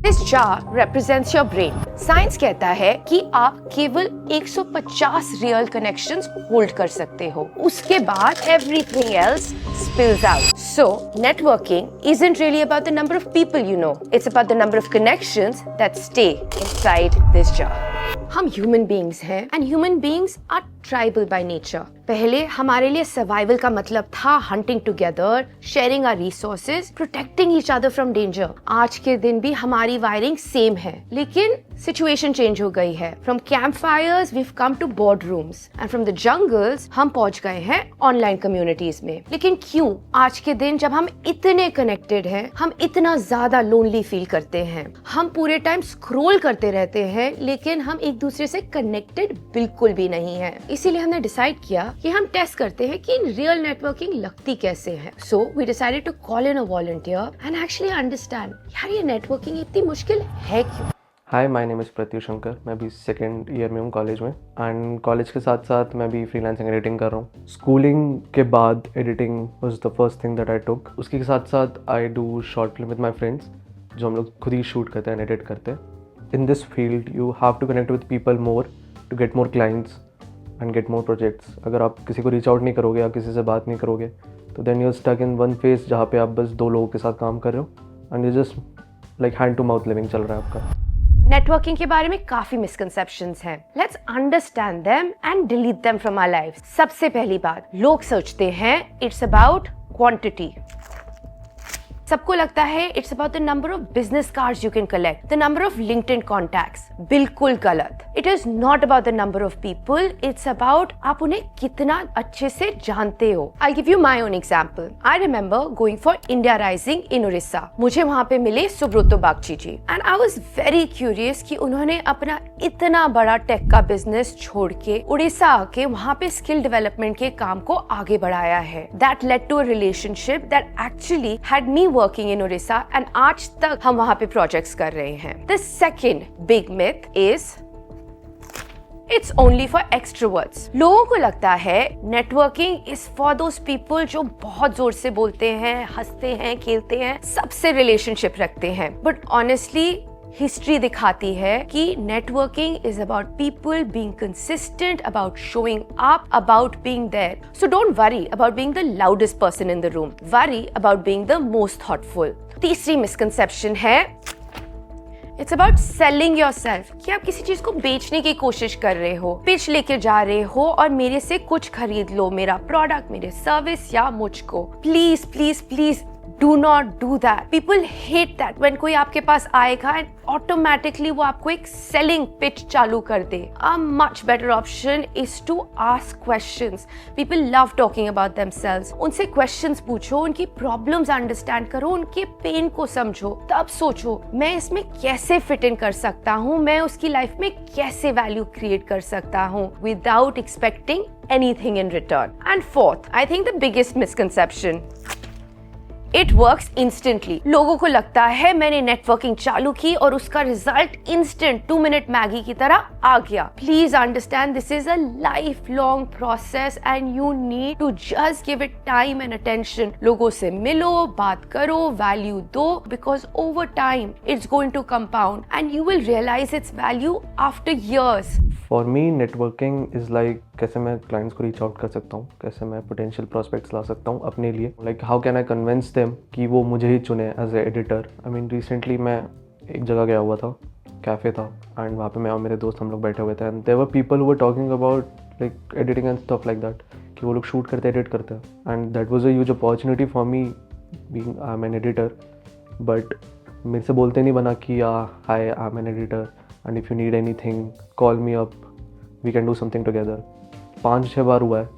This jar represents your brain. Science कहता है कि आप केवल 150 रियल कनेक्शंस होल्ड कर सकते हो, उसके बाद everything else spills out. So, networking isn't really about the number of people you know. It's about the number of connections that stay inside this jar. हम ह्यूमन बीइंग्स हैं and human beings are tribal by nature. पहले हमारे लिए survival का मतलब था hunting together, sharing our resources, protecting each other from danger. आज के दिन भी हमारी वायरिंग सेम है, लेकिन सिचुएशन चेंज हो गई है। From campfires we have come to boardrooms and from the jungles हम पहुंच गए हैं ऑनलाइन कम्युनिटीज में। लेकिन क्यों आज के दिन जब हम इतने कनेक्टेड हैं, हम इतना ज्यादा लोनली फील करते हैं? हम पूरे टाइम स्क्रॉल करते रहते हैं, लेकिन हम एक दूसरे से कनेक्टेड बिल्कुल भी नहीं है। इसीलिए हमने डिसाइड किया कि हम टेस्ट करते हैं कि रियल नेटवर्किंग लगती कैसे है। So we decided to call in a volunteer and actually understand यार ये नेटवर्किंग इतनी मुश्किल है क्यों। Hi, my name is Pratyush Shankar. मैं भी सेकेंड ईयर में हूँ कॉलेज में, एंड कॉलेज के साथ साथ मैं भी फ्रीलांसिंग एडिटिंग कर रहा हूँ। स्कूलिंग के बाद editing was the first thing that I took. उसके साथ साथ I do short film with my friends, जो हम लोग खुद ही शूट करते हैं, एडिट करते हैं। In this field you have to connect with people more to get more clients and get more projects. अगर आप किसी को रीच आउट नहीं करोगे या किसी से बात नहीं करोगे तो then you stuck in one phase जहाँ पे आप बस 2 लोगों के साथ काम कर रहे हो and you just like hand to mouth living चल रहा है आपका। नेटवर्किंग के बारे में काफी मिसकंसेप्शंस हैं। Let's understand them and delete them from our lives. सबसे पहली बात, लोग सोचते हैं इट्स अबाउट क्वांटिटी। सबको लगता है it's about the number of business cards you can collect, the number of LinkedIn contacts. बिल्कुल गलत। It is not about the number of people, it's about आप उन्हें कितना अच्छे से जानते हो। I give you my own example. I remember going for India Rising in Orissa. मुझे वहां पे मिले Subroto Bagchi ji and I was very curious कि उन्होंने अपना इतना बड़ा टेक का बिजनेस छोड़ के उड़ीसा आके वहां पे स्किल डेवलपमेंट के काम को आगे बढ़ाया है। That led to a relationship that actually had me working in Orissa and आज तक हम वहां पे प्रोजेक्ट्स कर रहे हैं। The second big myth is it's only for extroverts. लोगों को लगता है networking is for those people जो बहुत जोर से बोलते हैं, हंसते हैं, खेलते हैं, सबसे रिलेशनशिप रखते हैं। बट ऑनेस्टली हिस्ट्री दिखाती है कि networking is about people being consistent, about showing up, about being there. So don't worry about being the loudest person in the room, worry about being the most thoughtful. तीसरी misconception है it's about selling yourself, कि आप किसी चीज को बेचने की कोशिश कर रहे हो, पिच लेके जा रहे हो और मेरे से कुछ खरीद लो, मेरा प्रोडक्ट, मेरे सर्विस या मुझको। Please please please do not do that. People hate that when कोई आपके पास आएगा and automatically वो आपको एक selling pitch चालू कर दे। A much better option is to ask questions. People love talking about themselves. उनसे questions पूछो, उनकी problems understand करो, उनके pain को समझो, तब सोचो मैं इसमें कैसे fit in कर सकता हूँ, मैं उसकी life में कैसे value create कर सकता हूँ without expecting anything in return. And fourth, I think the biggest misconception, it works instantly. लोगों को लगता है मैंने नेटवर्किंग चालू की और उसका रिजल्ट इंस्टेंट 2 मिनट मैगी की तरह आ गया। Please understand this is a lifelong process and you need to just give it time and attention. लोगों से मिलो, बात करो, वैल्यू दो, because over time it's going to compound and you will realize its value after years. For me networking is like कैसे मैं clients को reach out कर सकता हूँ, कैसे मैं पोटेंशियल प्रॉस्पेक्ट्स ला सकता हूँ अपने लिए। Like how can I convince them कि वो मुझे ही चुने as a editor. I mean recently मैं एक जगह गया हुआ था, कैफ़े था, एंड वहाँ पे मैं और मेरे दोस्त हम लोग बैठे हुए थे and there were people who were talking about like editing and stuff like that, कि वो लोग शूट करते एडिट करते हैं and that was a huge opportunity for me being I am an editor. But मेरे से बोलते नहीं बना कि hi I am an editor and if you need anything call me up, we can do something together. 5-6 बार हुआ है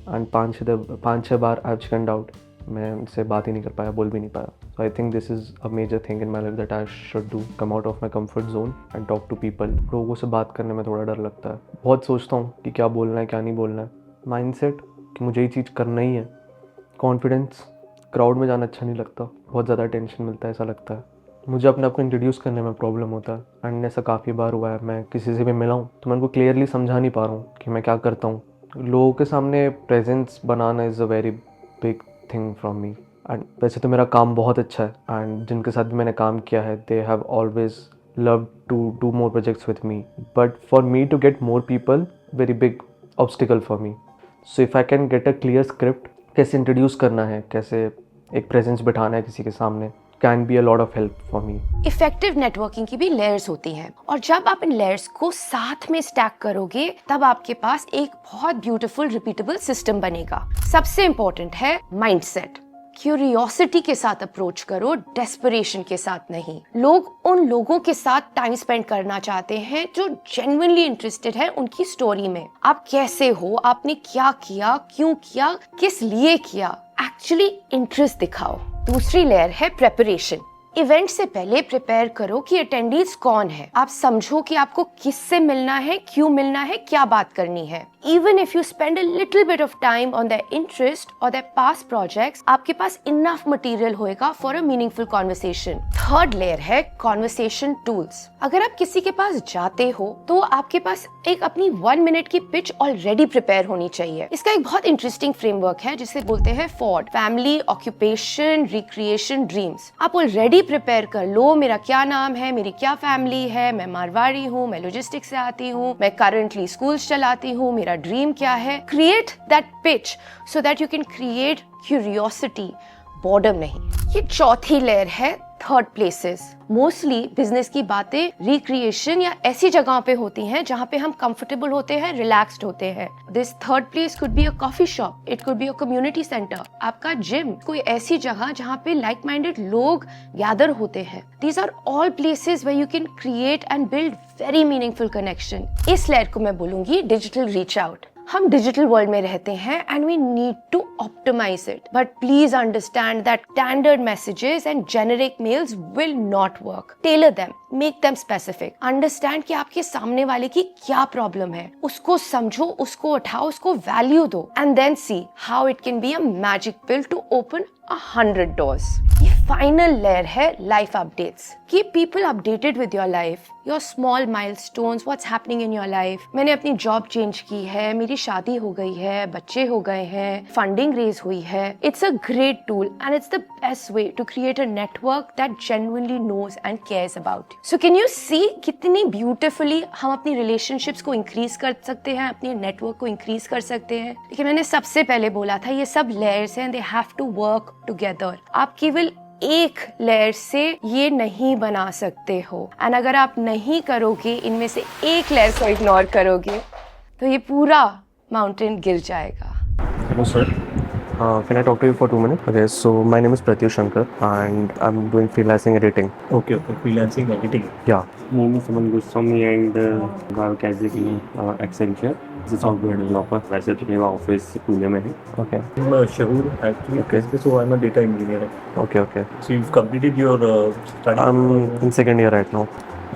and 5-6 bar I have चिकन्ड out. मैं उनसे बात ही नहीं कर पाया, बोल भी नहीं पाया। So I think this is a major thing in my life that I should do, come out of my comfort zone and talk to people. लोगों से बात करने में थोड़ा डर लगता है, बहुत सोचता हूँ कि क्या बोलना है क्या नहीं बोलना है। माइंडसेट कि मुझे ये चीज़ करना ही है। कॉन्फिडेंस, क्राउड में जाना अच्छा नहीं लगता, बहुत ज़्यादा टेंशन मिलता है ऐसा लगता है। मुझे अपने आप को इंट्रोड्यूस करने में प्रॉब्लम होता है एंड ऐसा काफ़ी बार हुआ है। मैं किसी से भी मिला हूँ तो मैं उनको क्लियरली समझा नहीं पा रहा हूँ कि मैं क्या करता हूँ। लोगों के सामने presence banana is a very big thing from me and वैसे तो मेरा काम बहुत अच्छा है एंड जिनके साथ भी मैंने काम किया है they have always love to do more projects with me, but for me to get more people very big obstacle for me. So if I can get a clear script, कैसे introduce करना है, कैसे एक presence बिठाना है किसी के सामने, can be a lot of help for me. Effective networking की भी लेयर्स होती हैं और जब आप इन लेयर्स को साथ में स्टैक करोगे तब आपके पास एक बहुत ब्यूटीफुल रिपीटेबल सिस्टम बनेगा. सबसे इंपॉर्टेंट है माइंडसेट. क्यूरियोसिटी के साथ अप्रोच करो, डेस्परेशन के साथ नहीं. लोग उन लोगों के साथ टाइम स्पेंड करना चाहते हैं जो जेन्युइनली इंटरेस्टेड है उनकी स्टोरी में. आप कैसे हो, आपने क्या किया, क्यों किया, किस लिए किया, एक्चुअली इंटरेस्ट दिखाओ. दूसरी लेयर है प्रेपरेशन. इवेंट से पहले प्रिपेयर करो कि अटेंडीज कौन है. आप समझो कि आपको किससे मिलना है, क्यों मिलना है, क्या बात करनी है. Even if you spend a little bit of time on their interest or their past projects, आपके पास enough material होएगा for a meaningful conversation. Third layer है conversation tools. अगर आप किसी के पास जाते हो तो आपके पास एक अपनी 1 minute की pitch already prepare होनी चाहिए. इसका एक बहुत interesting framework है जिसे बोलते हैं FORD, Family, Occupation, Recreation, Dreams. आप already prepare कर लो, मेरा क्या नाम है, मेरी क्या फैमिली है, मैं मारवाड़ी हूँ, मैं लॉजिस्टिक्स से आती हूँ, मैं करंटली स्कूल्स चलाती हूँ, मेरा ड्रीम क्या है. Create that pitch so that you can create curiosity, boredom नहीं. ये चौथी लेयर है थर्ड प्लेसेस. मोस्टली बिजनेस की बातें रिक्रिएशन या ऐसी जगहों पे होती हैं जहाँ पे हम कंफर्टेबल होते हैं, रिलैक्स्ड होते हैं. This third place could be a coffee shop, it could be a community centre, आपका जिम, कोई ऐसी जगह जहाँ पे लाइक माइंडेड लोग गैदर होते हैं. These are all places where you can create and build very meaningful connection. इस लेयर को मैं बोलूंगी डिजिटल रीच आउट. हम डिजिटल वर्ल्ड में रहते हैं and we need to optimize it, but please understand that standard messages and generic mails will not work. Tailor them, make them specific. Understand कि आपके सामने वाले की क्या प्रॉब्लम है, उसको समझो, उसको उठाओ, उसको वैल्यू दो and then see how it can be a magic pill to open 100 doors. ये फाइनल लेयर है life updates. Keep people updated with your life, your small milestones, what's happening in your life. मैंने अपनी job change की है, मेरी शादी हो गई है, बच्चे हो गए हैं, फंडिंग रेज हुई है. It's a great tool and it's the best way to create a network that genuinely knows and cares about you. So can you see कितनी ब्यूटिफुली हम अपनी रिलेशनशिप्स को इंक्रीज कर सकते हैं, अपने नेटवर्क को इंक्रीज कर सकते हैं. लेकिन मैंने सबसे पहले बोला था ये सब लेयर्स हैं, they have to work together. आप केवल एक लेयर से ये नहीं बना सकते हो एंड अगर आप नहीं करोगे, इनमें से एक लेयर को इग्नोर करोगे तो ये पूरा माउंटेन गिर जाएगा. Hello sir. Can I talk to you for 2 minutes? Okay, so my name is Pratyush Shankar and I'm doing freelancing editing. Okay, freelancing editing. Yeah. My name is Aman Goswami and work as a Accenture. This is software developer. वैसे तो मेरा office Pune में है. Okay. I'm शहूर actually. Okay. So I'm a data engineer. Okay. So you've completed your study. I'm in second year right now.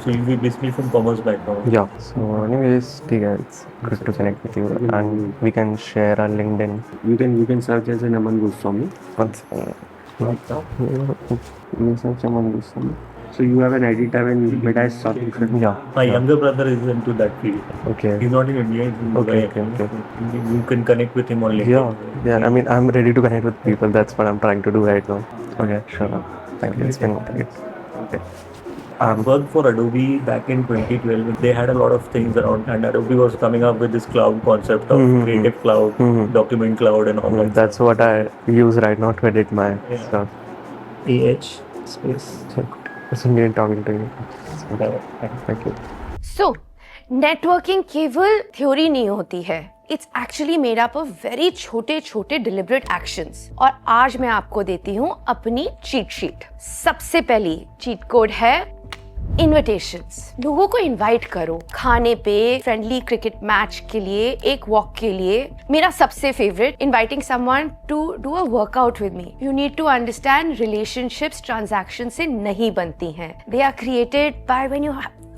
So you're basically from commerce background. Yeah. So anyways, ठीक है. It's good to connect with you and we can share our LinkedIn. You can search as an Aman Goswami. One second. Right now. You search Aman Goswami. So you have an editor and Meta is subscription. Yeah. My younger brother is into that field. Okay. He's not in India. He's in Okay, Dubai. okay. You can connect with him on LinkedIn. Yeah. I mean, I'm ready to connect with people. That's what I'm trying to do right now. Okay, sure. Thank you. It's been great. Okay. I worked for Adobe back in 2012. They had a lot of things around, and Adobe was coming up with this cloud concept of Creative Cloud, Document Cloud, and all that. That's what I use right now to edit my stuff. AH space. It's me talking to you. Thank you. So, networking केवल theory नहीं होती है. It's actually made up of very छोटे छोटे deliberate actions. और आज मैं आपको देती हूँ अपनी चीट शीट. सबसे पहली चीट कोड है इनविटेशंस. लोगों को इनवाइट करो खाने पे, फ्रेंडली क्रिकेट मैच के लिए, एक वॉक के लिए. मेरा सबसे favourite, inviting someone to do a workout with me. You need to understand relationships transaction से नहीं बनती हैं. They are created by when you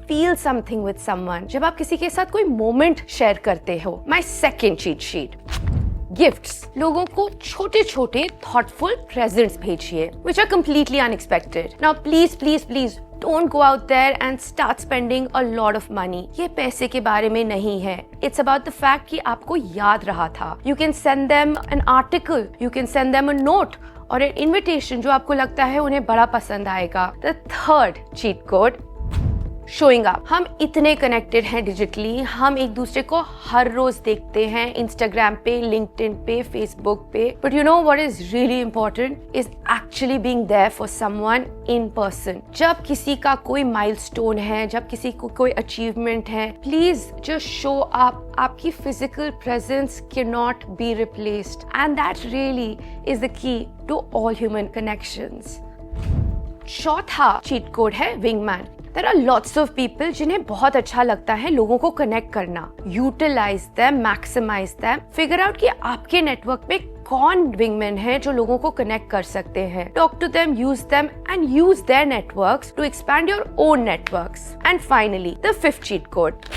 feel something with someone, जब आप किसी के साथ कोई मोमेंट शेयर करते हो. My second cheat sheet, gifts. लोगों को छोटे छोटे थॉटफुल प्रेजेंट्स भेजिए which are completely unexpected. Now please don't go out there and start spending a lot of money. ये पैसे के बारे में नहीं है. It's about the fact कि आपको याद रहा था. You can send them an article, you can send them a note और एक इनविटेशन जो आपको लगता है उन्हें बड़ा पसंद आएगा। The third cheat code, showing up. हम इतने कनेक्टेड हैं डिजिटली, हम एक दूसरे को हर रोज देखते हैं इंस्टाग्राम पे, लिंक्डइन पे, फेसबुक पे, but you know what is really important is actually being there for someone in person. जब किसी का कोई माइलस्टोन है, जब किसी को कोई अचीवमेंट है, प्लीज जस्ट शो अप। आपकी physical presence can not be replaced and that really is the key to all human connections. चौथा चीट कोड है wingman. There are lots of people जिन्हें बहुत अच्छा लगता है लोगों को कनेक्ट करना। Utilize them, maximize them, figure out कि आपके नेटवर्क में कौन विंगमैन है जो लोगों को कनेक्ट कर सकते हैं। Talk to them, use them and use their networks to expand your own networks. And finally, the fifth cheat code,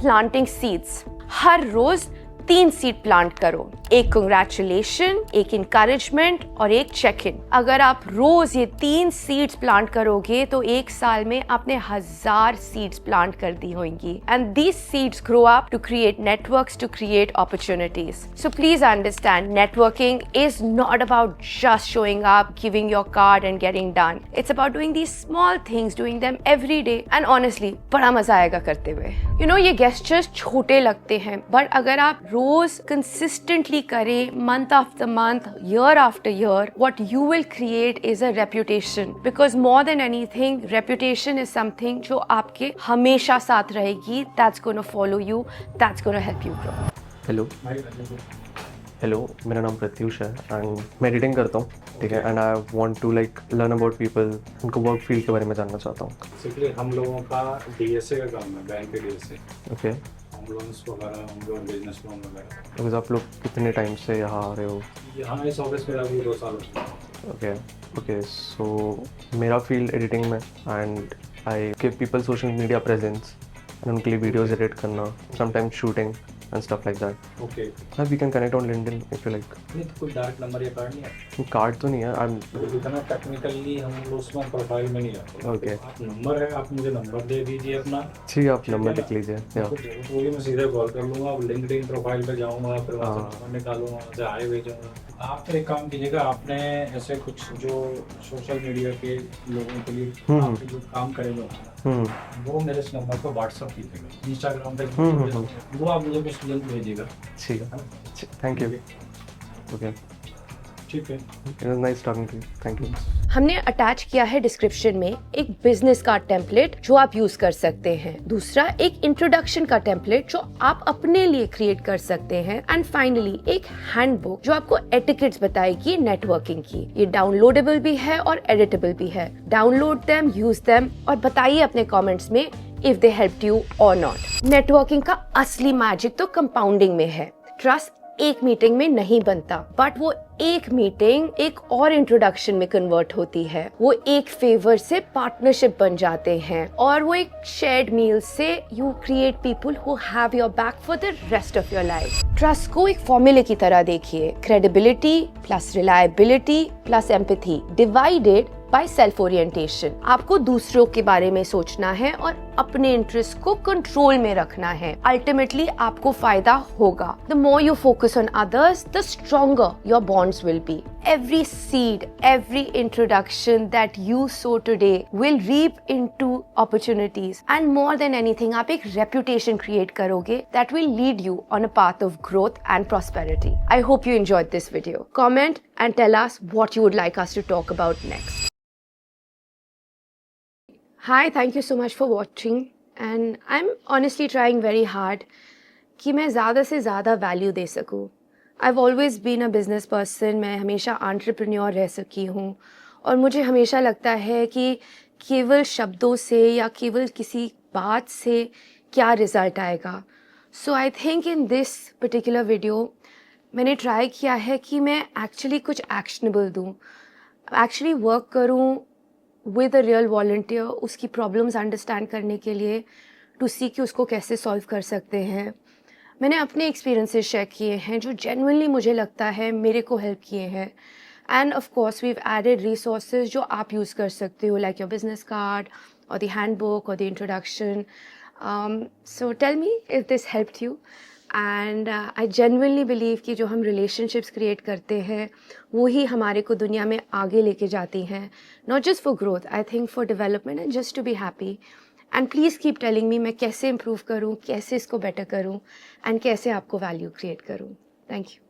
planting seeds. Her rose 3 seed plant करो, एक कंग्रेचुलेशन, एक इंकरेजमेंट और एक चेक इन। अगर आप रोज ये 3 सीड्स प्लांट करोगे तो एक साल में आपने 1000 सीड्स प्लांट कर दी होंगी। And these seeds grow up to create networks, to create opportunities. So please understand, networking is not about just showing up, giving your card and getting done. It's about doing these small things, doing them every day, and honestly बड़ा मजा आएगा करते हुए। You know, ये gestures छोटे लगते हैं, but अगर आप रोज कंसिस्टेंटली करें, month after month, year after year, what you will create is a reputation. Because more than anything, reputation is something जो आपके हमेशा साथ रहेगी। That's gonna follow you, that's gonna help you grow. Hello, मेरा नाम प्रत्युष है and मैं editing करता हूँ, ठीक है। And I want to like learn about people, उनको वर्क फील्ड के बारे में जानना चाहता हूँ। बेसिकली हम लोगों का डीएसए का काम है, बैंक के डीएसए, ओके। होम लोन्स वगैरह, होम लोन, बिजनेस लोन वगैरह। बिकॉज आप लोग कितने टाइम से यहाँ आ रहे हो? यहाँ इस ऑफिस में अभी 2 साल हो चुके हैं। ओके, सो मेरा फील्ड एडिटिंग में and I give people social media presence and उनके लिए वीडियोज एडिट करना, sometimes shooting and stuff like that. Okay, We can connect on LinkedIn if you like. नहीं तो कोई डायरेक्ट नंबर या कार्ड नहीं है? कार्ड तो नहीं है, इतना टेक्निकली हम लोग उसमें प्रोफाइल में नहीं आते। ओके। आप नंबर है, आप मुझे नंबर दे दीजिए अपना। ठीक है, आप नंबर लिख लीजिए। आपको जरूरत होगी मैं सीधे कॉल कर लूँगा। अब लिंक्डइन प्रोफाइल पे जाऊँगा, फिर वहाँ से नंबर निकालूंगा, वहाँ से हाई भेजूँगा। आप तो एक काम कीजिएगा, आपने ऐसे कुछ जो सोशल मीडिया के लोगों के लिए आपके जो काम करेंगे वो मेरे इस नंबर पर व्हाट्सअप कीजिएगा, इंस्टाग्राम पे वो आप मुझे कुछ लिंक भेजिएगा। ठीक है, थैंक यू। ओके, ठीक है, it was nice talking to you, thank you. हमने अटैच किया है डिस्क्रिप्शन में एक बिजनेस कार्ड टेम्पलेट जो आप यूज कर सकते हैं। दूसरा, एक इंट्रोडक्शन का टेम्पलेट जो आप अपने लिए क्रिएट कर सकते हैं। एंड फाइनली, एक हैंडबुक जो आपको एटिकेट्स बताएगी नेटवर्किंग की। ये डाउनलोडेबल भी है और एडिटेबल भी है। डाउनलोड देम, यूज देम और बताइए अपने कमेंट्स में इफ दे हेल्प्ड यू और नॉट। नेटवर्किंग का असली मैजिक तो कंपाउंडिंग में है। ट्रस्ट एक मीटिंग में नहीं बनता, बट वो एक मीटिंग एक और इंट्रोडक्शन में कन्वर्ट होती है। वो एक फेवर से पार्टनरशिप बन जाते हैं और वो एक शेयर्ड मील से you create people who have your back for the rest of your life. Trust को एक फॉर्मूले की तरह देखिए, credibility plus reliability plus empathy divided by self orientation. आपको दूसरों के बारे में सोचना है और अपने इंटरेस्ट को कंट्रोल में रखना है। अल्टीमेटली आपको फायदा होगा। The more you focus on others, the stronger your bonds will be. Every seed, every introduction that you sow today will reap into opportunities. And more than anything, आप एक reputation create करोगे that will lead you on a path of growth and prosperity. I hope you enjoyed this video. Comment and tell us what you would like us to talk about next. Hi, thank you so much for watching. And I'm honestly trying very hard कि मैं ज़्यादा से ज़्यादा value दे सकूँ। I've always been a business person. मैं हमेशा entrepreneur रह सकी हूँ और मुझे हमेशा लगता है कि केवल शब्दों से या केवल किसी बात से क्या रिज़ल्ट आएगा। So I think in this particular video मैंने ट्राई किया है कि मैं एक्चुअली कुछ एक्शनेबल दूँ, एक्चुअली वर्क करूँ विद अ रियल वॉलंटियर, उसकी प्रॉब्लम्स अंडरस्टैंड करने के लिए, टू सी कि उसको कैसे सॉल्व कर सकते हैं। मैंने अपने एक्सपीरियंसेस शेयर किए हैं जो जेन्युइनली मुझे लगता है मेरे को हेल्प किए हैं। And of course we have added resources जो आप यूज़ कर सकते हो, लाइक योर बिजनेस कार्ड और द हैंडबुक और the introduction. So tell me if this helped you and I genuinely believe कि जो हम रिलेशनशिप्स क्रिएट करते हैं वो ही हमारे को दुनिया में आगे लेके जाती हैं, not just for growth, I think for development and just to be happy. And please keep telling me मैं कैसे इम्प्रूव करूँ, कैसे इसको बेटर करूँ एंड कैसे आपको वैल्यू क्रिएट करूँ. Thank you.